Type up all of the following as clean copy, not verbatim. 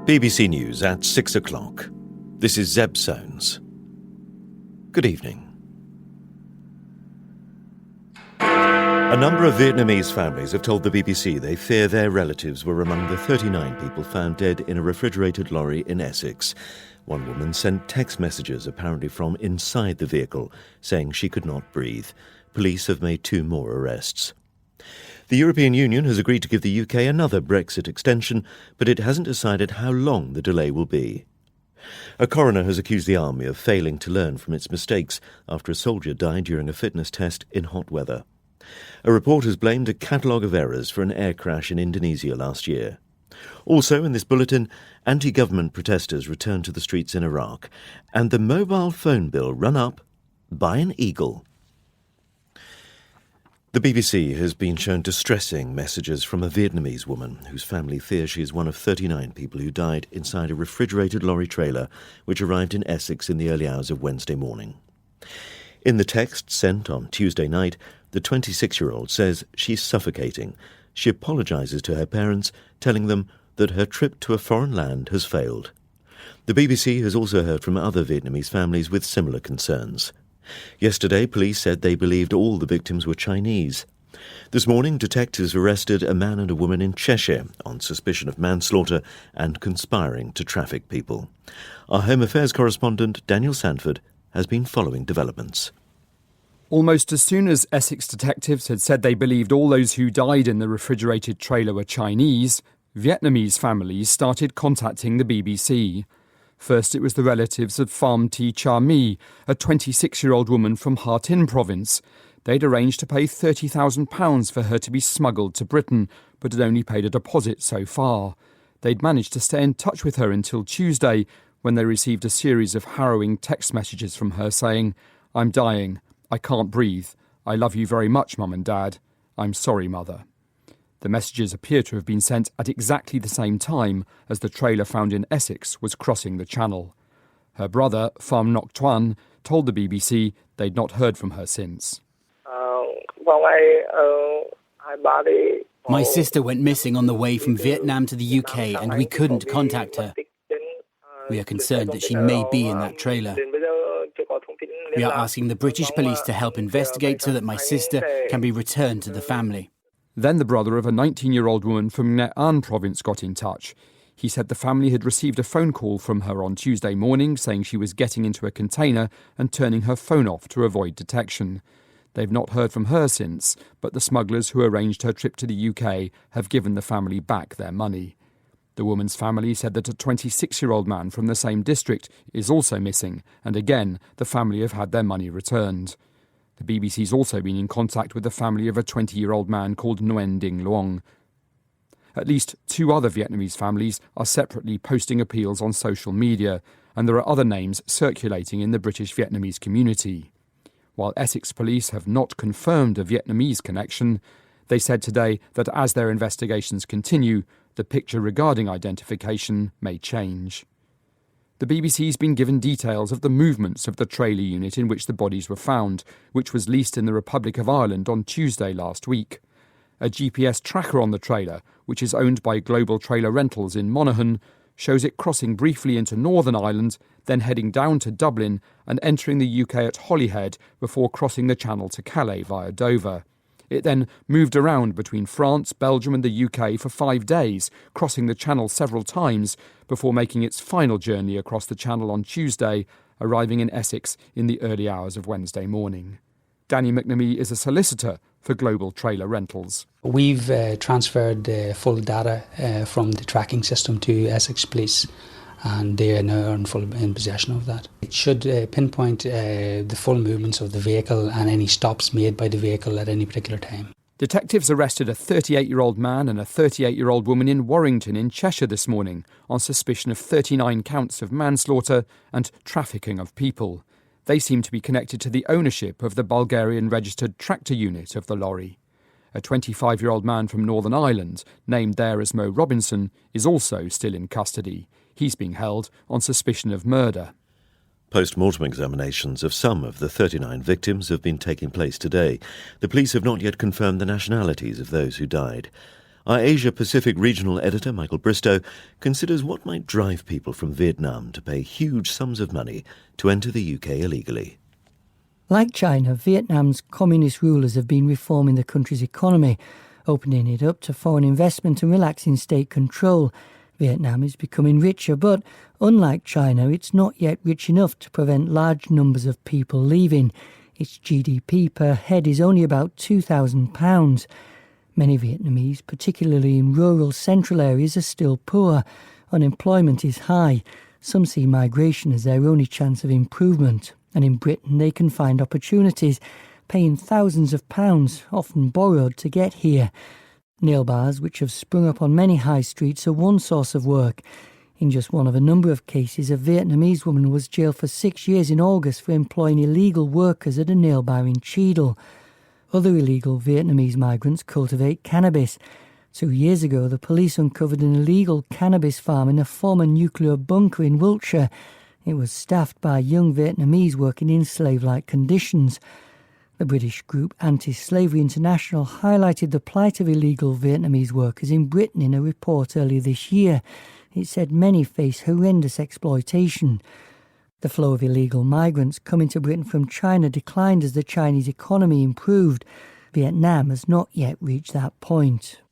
BBC News at 6 o'clock. This is Zeb Soanes. Good evening. A number of Vietnamese families have told the BBC they fear their relatives were among the 39 people found dead in a refrigerated lorry in Essex. One woman sent text messages, apparently from inside the vehicle, saying she could not breathe. Police have made 2 more arrests. The European Union has agreed to give the UK another Brexit extension, but it hasn't decided how long the delay will be. A coroner has accused the army of failing to learn from its mistakes after a soldier died during a fitness test in hot weather. A report has blamed a catalogue of errors for an air crash in Indonesia last year. Also in this bulletin, anti-government protesters returned to the streets in Iraq, and the mobile phone bill run up by an eagle. The BBC has been shown distressing messages from a Vietnamese woman whose family fears she is one of 39 people who died inside a refrigerated lorry trailer which arrived in Essex in the early hours of Wednesday morning. In the text sent on Tuesday night, the 26-year-old says she's suffocating. She apologises to her parents, telling them that her trip to a foreign land has failed. The BBC has also heard from other Vietnamese families with similar concerns. Yesterday, police said they believed all the victims were Chinese. This morning, detectives arrested a man and a woman in Cheshire on suspicion of manslaughter and conspiring to traffic people. Our Home Affairs correspondent, Daniel Sanford, has been following developments. Almost as soon as Essex detectives had said they believed all those who died in the refrigerated trailer were Chinese, Vietnamese families started contacting the BBC. First, it was the relatives of Pham Thi Cha Mi, a 26-year-old woman from Ha Tinh province. They'd arranged to pay £30,000 for her to be smuggled to Britain, but had only paid a deposit so far. They'd managed to stay in touch with her until Tuesday, when they received a series of harrowing text messages from her saying, "I'm dying. I can't breathe. I love you very much, Mum and Dad. I'm sorry, Mother." The messages appear to have been sent at exactly the same time as the trailer found in Essex was crossing the channel. Her brother, Pham Ngoc Tuan, told the BBC they'd not heard from her since. My sister went missing on the way from Vietnam to the UK and we couldn't contact her. We are concerned that she may be in that trailer. We are asking the British police to help investigate so that my sister can be returned to the family. Then the brother of a 19-year-old woman from Nghệ An province got in touch. He said the family had received a phone call from her on Tuesday morning saying she was getting into a container and turning her phone off to avoid detection. They've not heard from her since, but the smugglers who arranged her trip to the UK have given the family back their money. The woman's family said that a 26-year-old man from the same district is also missing, and again, the family have had their money returned. The BBC's also been in contact with the family of a 20-year-old man called Nguyen Dinh Luong. At least 2 other Vietnamese families are separately posting appeals on social media, and there are other names circulating in the British Vietnamese community. While Essex police have not confirmed a Vietnamese connection, they said today that as their investigations continue, the picture regarding identification may change. The BBC's been given details of the movements of the trailer unit in which the bodies were found, which was leased in the Republic of Ireland on Tuesday last week. A GPS tracker on the trailer, which is owned by Global Trailer Rentals in Monaghan, shows it crossing briefly into Northern Ireland, then heading down to Dublin and entering the UK at Holyhead before crossing the Channel to Calais via Dover. It then moved around between France, Belgium and the UK for 5 days, crossing the Channel several times before making its final journey across the Channel on Tuesday, arriving in Essex in the early hours of Wednesday morning. Danny McNamee is a solicitor for Global Trailer Rentals. We've transferred full data from the tracking system to Essex Police, and they are now in possession of that. It should pinpoint the full movements of the vehicle and any stops made by the vehicle at any particular time. Detectives arrested a 38-year-old man and a 38-year-old woman in Warrington in Cheshire this morning on suspicion of 39 counts of manslaughter and trafficking of people. They seem to be connected to the ownership of the Bulgarian-registered tractor unit of the lorry. A 25-year-old man from Northern Ireland, named there as Mo Robinson, is also still in custody. He's being held on suspicion of murder. Post-mortem examinations of some of the 39 victims have been taking place today. The police have not yet confirmed the nationalities of those who died. Our Asia-Pacific regional editor, Michael Bristow, considers what might drive people from Vietnam to pay huge sums of money to enter the UK illegally. Like China, Vietnam's communist rulers have been reforming the country's economy, opening it up to foreign investment and relaxing state control. Vietnam is becoming richer, but unlike China, it's not yet rich enough to prevent large numbers of people leaving. Its GDP per head is only about £2,000. Many Vietnamese, particularly in rural central areas, are still poor. Unemployment is high. Some see migration as their only chance of improvement. And in Britain, they can find opportunities, paying thousands of pounds, often borrowed, to get here. Nail bars, which have sprung up on many high streets, are one source of work. In just one of a number of cases, a Vietnamese woman was jailed for 6 years in August for employing illegal workers at a nail bar in Cheadle. Other illegal Vietnamese migrants cultivate cannabis. 2 years ago, the police uncovered an illegal cannabis farm in a former nuclear bunker in Wiltshire. It was staffed by young Vietnamese working in slave-like conditions. The British group Anti-Slavery International highlighted the plight of illegal Vietnamese workers in Britain in a report earlier this year. It said many face horrendous exploitation. The flow of illegal migrants coming to Britain from China declined as the Chinese economy improved. Vietnam has not yet reached that point.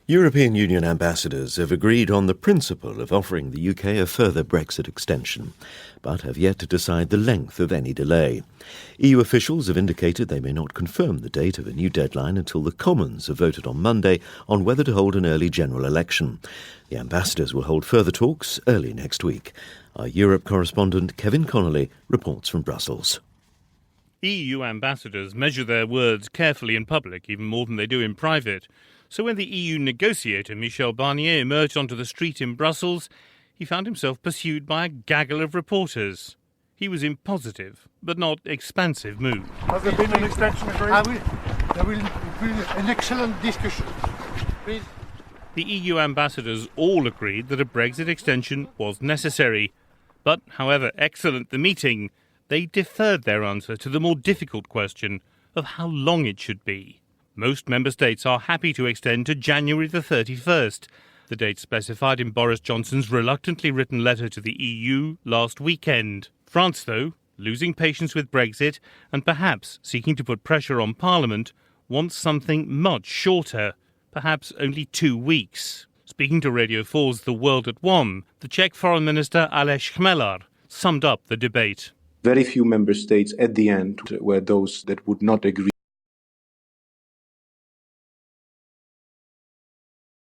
European Union ambassadors have agreed on the principle of offering the UK a further Brexit extension, but have yet to decide the length of any delay. EU officials have indicated they may not confirm the date of a new deadline until the Commons have voted on Monday on whether to hold an early general election. The ambassadors will hold further talks early next week. Our Europe correspondent Kevin Connolly reports from Brussels. EU ambassadors measure their words carefully in public, even more than they do in private. So when the EU negotiator Michel Barnier emerged onto the street in Brussels, he found himself pursued by a gaggle of reporters. He was in positive, but not expansive mood. Has there been an extension agreed? There will be an excellent discussion. Please. The EU ambassadors all agreed that a Brexit extension was necessary. But however excellent the meeting, they deferred their answer to the more difficult question of how long it should be. Most member states are happy to extend to January the 31st, the date specified in Boris Johnson's reluctantly written letter to the EU last weekend. France, though, losing patience with Brexit and perhaps seeking to put pressure on Parliament, wants something much shorter, perhaps only 2 weeks. Speaking to Radio 4's The World at One, the Czech Foreign Minister Aleš Chmelar summed up the debate. Very few member states at the end were those that would not agree